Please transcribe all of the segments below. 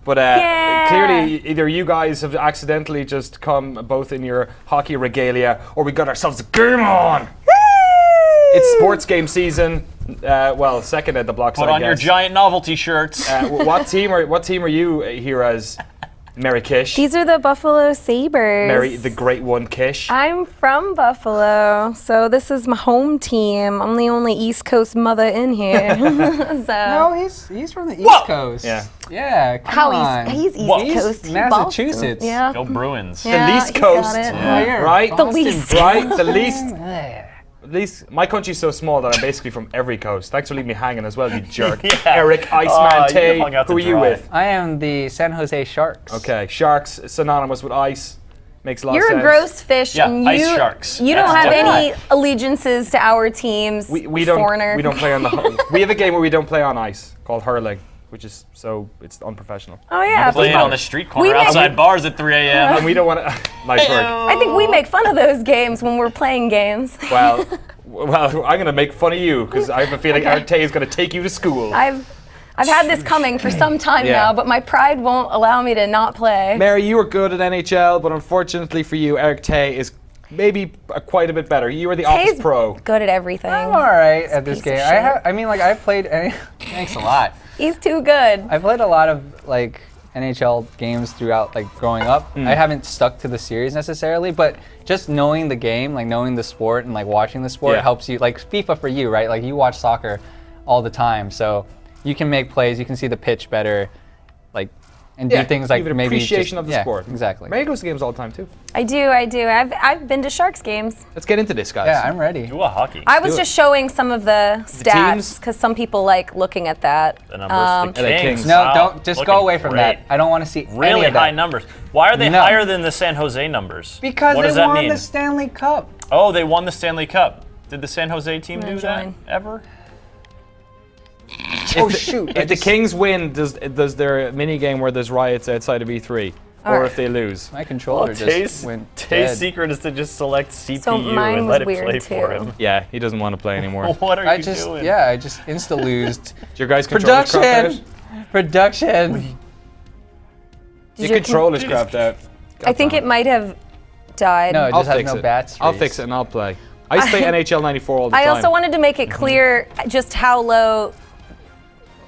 But clearly, either you guys have accidentally just come both in your hockey regalia, or we got ourselves a game on. It's sports game season. Well, second at the blocks. Put on your giant novelty shirts. What team are you here as? Mary Kish. These are the Buffalo Sabres. Mary, the great one, Kish. I'm from Buffalo, so this is my home team. I'm the only East Coast mother in here. No, he's from the East Coast. Yeah. Yeah, come on. He's East Coast. Massachusetts. Boston. Yeah. Go Bruins. Yeah, the least he's coast. got it. Right? The least. Right? The least. At least my country's so small that I'm basically from every coast. Thanks for leaving me hanging as well, you jerk. Eric, Iceman, Tay. Who are you with? I am the San Jose Sharks. Okay, Sharks synonymous with ice. Makes a lot of sense. You're a gross fish, Yeah, and ice sharks. you don't have any allegiances to our teams. We don't. Foreigner. We don't play on the. We have a game where we don't play on ice called hurling, which is it's unprofessional. Oh yeah, Playing on the street corner outside bars at 3 a.m. And we don't want to. Nice word. I think we make fun of those games when we're playing games. Well, I'm gonna make fun of you because I have a feeling Arte is gonna take you to school. I've had this coming for some time now, but my pride won't allow me to not play. Mary, you were good at NHL, but unfortunately for you, Eric Tay is maybe quite a bit better. You were the office pro. Good at everything. I'm all right at this Piece of game. shit. I've played. Thanks a lot. He's too good. I've played a lot of NHL games throughout growing up. I haven't stuck to the series necessarily, but just knowing the game, knowing the sport and watching the sport helps you. Like FIFA for you, right? You watch soccer all the time, so you can make plays, you can see the pitch better, and do things like an maybe appreciation of the sport. Exactly. Mary goes to games all the time too. I do. I've been to Sharks games. Let's get into this, guys. Yeah, I'm ready. Do a hockey. I was just showing some of the stats because some people like looking at that. The numbers, the Kings. Kings. No, Wow, don't just go looking away from great. that. I don't want to see Really any of that. high numbers. Why are they No. higher than the San Jose numbers? Because what does they that won mean? the Stanley Cup. Oh, they won the Stanley Cup. Did the San Jose team I'm do gonna that join. ever? If the Kings win, does their mini game where there's riots outside of E3, or if they lose? My controller just went Tay's dead. secret is to just select CPU So mine and was let it weird play for too. him. Yeah, he doesn't want to play anymore. What are I you just doing? I just insta-losed. Did your guys' controllers crapped out? Production. Your controller's crapped out. I think it might have died. No, it I'll just has fix no it. bats. I'll fix it and I'll play. I used to play NHL 94 all the time. I also wanted to make it clear just how low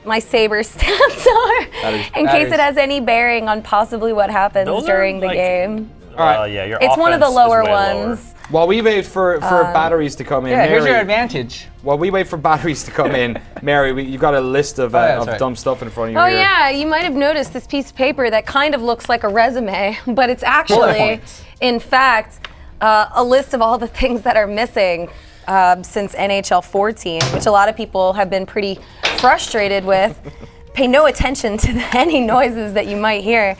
my Sabres stats are, in case it has any bearing on possibly what happens Those are, during the game. Yeah, your It's one of the offense is lower way lower. ones. While we wait for batteries to come in, Yeah, here's Mary, your advantage. while we wait for batteries to come in, Mary, you've got a list of, that's of right. dumb stuff in front of you Oh here. yeah, you might have noticed this piece of paper that kind of looks like a resume, but it's actually, in fact, a list of all the things that are missing since NHL 14, which a lot of people have been pretty frustrated with. Pay no attention to any noises that you might hear.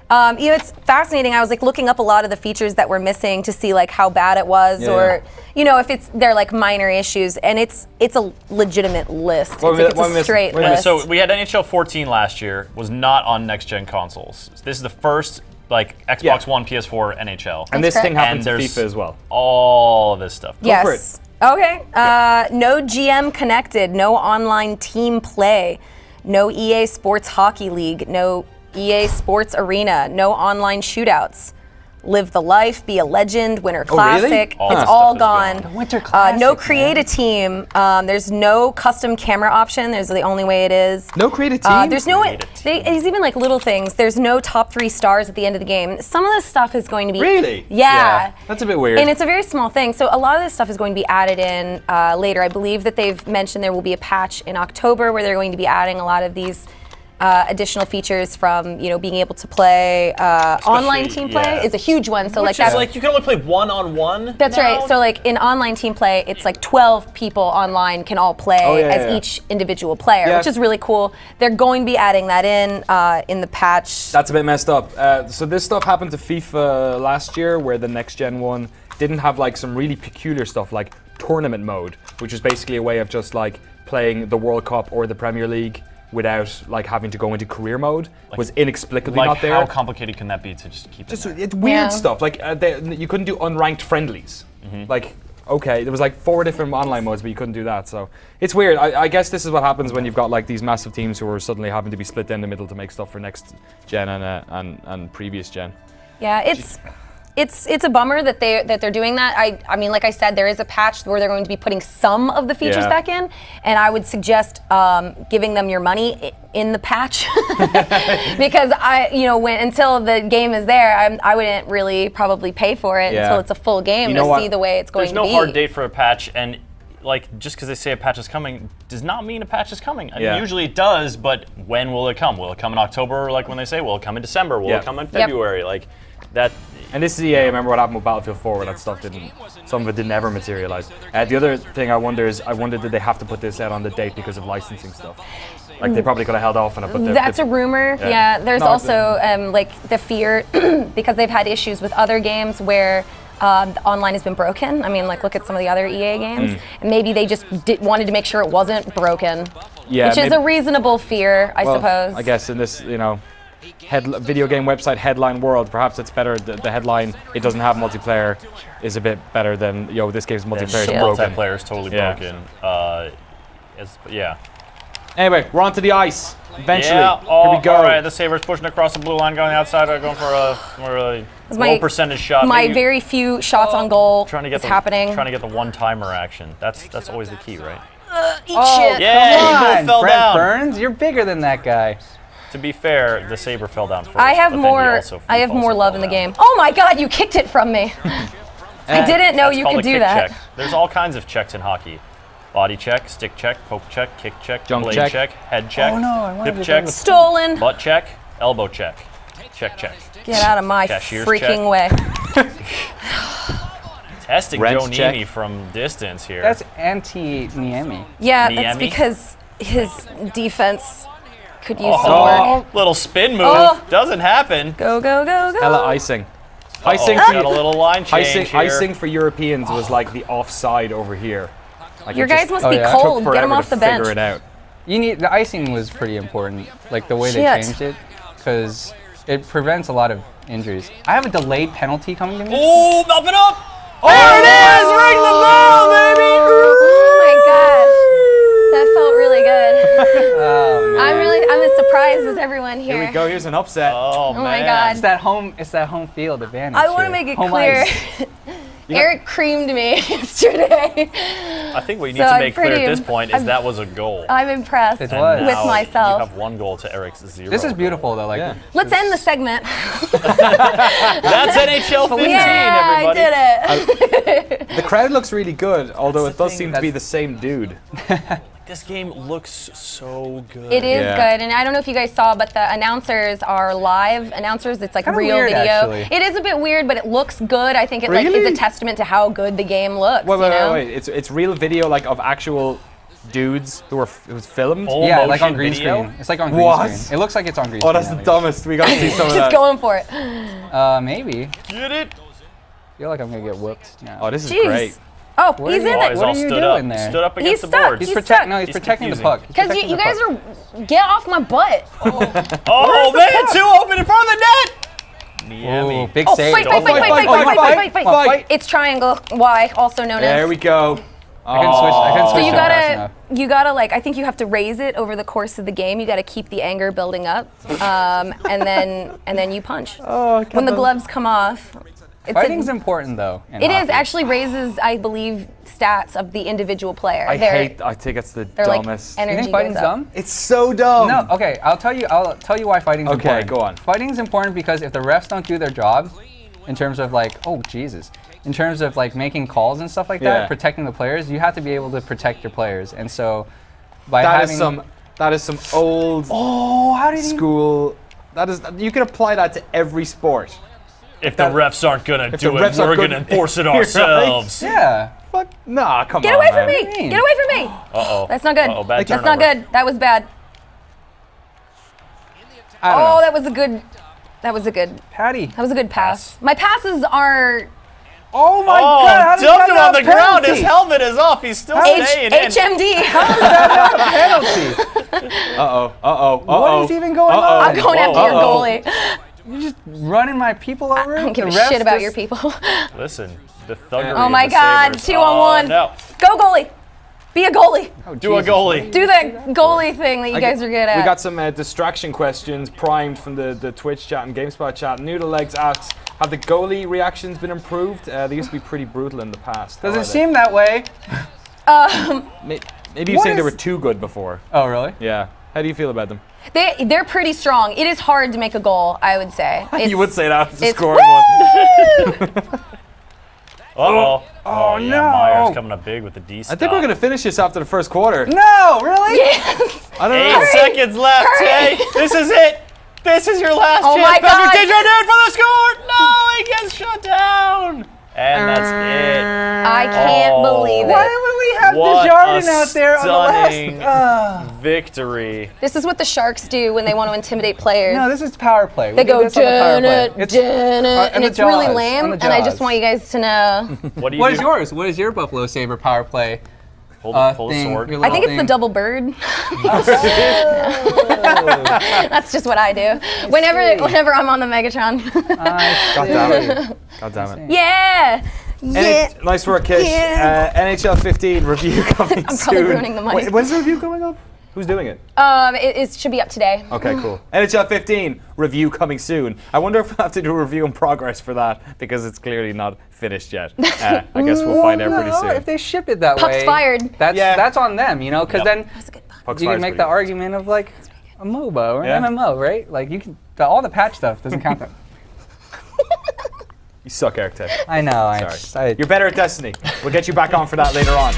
It's fascinating. I was looking up a lot of the features that were missing to see how bad it was, or if they're minor issues, and it's a legitimate list. It's a straight list. So we had NHL 14 last year, was not on next gen consoles. This is the first Xbox One, PS4 NHL. And this thing happens in And FIFA as well. All of this stuff. Yes. Okay. No GM connected. No online team play. No EA Sports Hockey League. No EA Sports Arena. No online shootouts. Live the life, be a legend, Winter Classic. All that It's all stuff is gone. Winter Classic. No create a team. There's no custom camera option. There's the only way it is. No create a team? There's no. Create a team. It's even little things. There's no top 3 stars at the end of the game. Some of this stuff is going to be. Really? Yeah. That's a bit weird. And it's a very small thing. So a lot of this stuff is going to be added in later. I believe that they've mentioned there will be a patch in October where they're going to be adding a lot of these additional features from being able to play online team play is a huge one. So Which that's is you can only play one-on-one. that's now? right. So in online team play, it's 12 people online can all play as each individual player, which is really cool. They're going to be adding that in the patch. That's a bit messed up. So this stuff happened to FIFA last year, where the next gen one didn't have some really peculiar stuff like tournament mode, which is basically a way of just playing the World Cup or the Premier League without having to go into career mode. Was inexplicably not there. How complicated can that be to just keep it there? It's weird stuff. You couldn't do unranked friendlies. okay, there was like 4 different online modes, but you couldn't do that. So it's weird. I guess this is what happens when you've got like these massive teams who are suddenly having to be split down the middle to make stuff for next gen and previous gen. Yeah, it's a bummer that they're doing that. I mean, like I said, there is a patch where they're going to be putting some of the features back in, and I would suggest giving them your money in the patch because until the game is there, I wouldn't really probably pay for it until it's a full game to see the way it's going to be. There's no hard date for a patch, and like just because they say a patch is coming does not mean a patch is coming. I mean, usually it does, but when will it come? Will it come in October, like when they say? Will it come in December? Will it come in February? Like that. And this is EA. I remember what happened with Battlefield 4 where that stuff some of it didn't ever materialize. The other thing I wonder did they have to put this out on the date because of licensing stuff? Like they probably could have held off on it, but that's a rumor. Yeah, there's also like the fear because they've had issues with other games where the online has been broken. I mean, like look at some of the other EA games, and maybe they just wanted to make sure it wasn't broken. Yeah, which is a reasonable fear, I suppose. I guess in this, video game website headline world, perhaps it's better. The headline, it doesn't have multiplayer, is a bit better than this game's multiplayer is broken. Multiplayer is totally broken. Anyway, we're onto the ice. Eventually, here we go. All right, the Sabres pushing across the blue line, going outside, going for a low percentage shot. My very few shots on goal happening. Trying to get the one-timer action. That's always the key, right? Eat shit. Yeah, Eagle fell Brent down. Burns, you're bigger than that guy. To be fair, the Sabre fell down first. I have more love in the game. Oh my God, you kicked it from me. I didn't know you could do that. Check. There's all kinds of checks in hockey. Body check, stick check, poke check, kick check, junk blade check, head check, hip check, stolen, butt check, elbow check, check. Get out of my freaking way. Testing Joe Niemi from distance here. That's anti-Niemi. Yeah, that's because his defense could use some work. Little spin move. Doesn't happen. Go. Hella icing. Got a little line change here. Icing for Europeans was like the offside over here. Like your guys must be cold. Get them off the bench. Figure it out. The icing was pretty important, like the way they changed it, because it prevents a lot of injuries. I have a delayed penalty coming to me. Oh, mouth it up! There it is! Ring the bell, baby! Oh my gosh, that felt really good. Oh, man. I'm as surprised as everyone here. Here we go. Here's an upset. Oh man. My God. It's that home field advantage. I want to make it clear. Eric creamed me yesterday. I think what you need to make clear at this point is that was a goal. I'm impressed with now myself. You have 1 goal to Eric's 0. This is beautiful though. Let's end the segment. That's NHL 15, everybody. I did it. The crowd looks really good, although it does seem to be the same dude. This game looks so good. It is good, and I don't know if you guys saw, but the announcers are live announcers. It's like real weird, video. actually. It is a bit weird, but it looks good. I think it is a testament to how good the game looks. Wait. It's real video of actual dudes who's filmed. Yeah, like on green screen. It's like on green screen. It looks like it's on green screen. Oh, that's the dumbest. We got to see some of that. Just going for it. Maybe. Get it? I feel like I'm gonna get whooped now. Oh, this is great. Oh, he's in it. What are you doing there? Stood up against the stuck. board. He's He's protecting the puck. Because you guys are get off my butt. Oh man, 2 open in front of the net. Ooh, big save. Fight. It's triangle Y, also known as. There we go. I couldn't switch. So you gotta I think you have to raise it over the course of the game. You gotta keep the anger building up, and then you punch. When the gloves come off. Fighting's important though. It is actually raises, I believe, stats of the individual player. I think it's the dumbest. Like, you think fighting's dumb? It's so dumb. No, okay. I'll tell you why fighting's important. Okay, go on. Fighting's important because if the refs don't do their job, in terms of in terms of making calls and stuff like that, protecting the players, you have to be able to protect your players. And so, that is some old school. You can apply that to every sport. If the refs aren't gonna do it, we're gonna enforce it ourselves. Right? Yeah. Fuck. Nah, come on. Get away from me! Get away from me! Uh-oh. That's not good. Bad That's not good. That was bad. That was a good. That was a good. Patty. That was a good pass. My passes are. Oh my God! Dumped him on the ground. His helmet is off. He's still staying in. HMD. How is that not a penalty? Uh-oh. What is even going on? I'm going after your goalie. You're just running my people over. I don't give a The refs shit about just- your people. Listen, the thuggery. Oh of my the God, Sabres. 2-on-1. Oh, no. Go goalie. Be a goalie. Oh, Do a Jesus. goalie. Do that goalie thing that you guys are good at. We got some distraction questions primed from the Twitch chat and GameSpot chat. Noodle Legs asks, have the goalie reactions been improved? They used to be pretty brutal in the past. How are Doesn't they? seem that way. Maybe you're What saying they is- were too good before. Oh, really? Yeah. How do you feel about them? They're pretty strong. It is hard to make a goal, I would say. You would say that after it's- scoring one. Uh-oh. Oh, yeah, no. Myers coming up big with the D I stop. think we're going to finish this after the first quarter. No, really? Yes. I don't 8 know. seconds left, Hurry. Tay. This is it. This is your last Oh chance. my God. Patrick Desjardins for the score. No, he gets shut down. And that's it. I can't Oh. believe Why it. would we have What Desjardins a out there on stunning the last? victory. This is what the Sharks do when they want to intimidate players. No, this is power play. We they do go this on the power play. dun it, and the it's really jaws, lame. on the And I just jaws. want you guys to know. What do you What do? is yours? What is your Buffalo Sabre power play? Pull the thing? sword. Your I think little it's the thing? double bird. That's just what I do. Whenever I'm on the Megatron. God damn it. God damn it. Yeah. Yeah. Nice work, Kish. Yeah. NHL 15 review coming I'm soon. probably ruining the mic. Wait, when's the review going up? Who's doing it? It should be up today. Okay, cool. NHL 15 review coming soon. I wonder if we'll have to do a review in progress for that because it's clearly not finished yet. I guess we'll find out pretty soon. If they ship it that Puck's way, fired. that's on them, you know, because Yep. then That's a good puck. Puck's you fire's can make pretty the good. argument of like a MOBA or Yeah. an MMO, right? Like you can all the patch stuff doesn't count. That. You suck, Eric Ted. I know. Sorry. You're better at Destiny. We'll get you back on for that later on.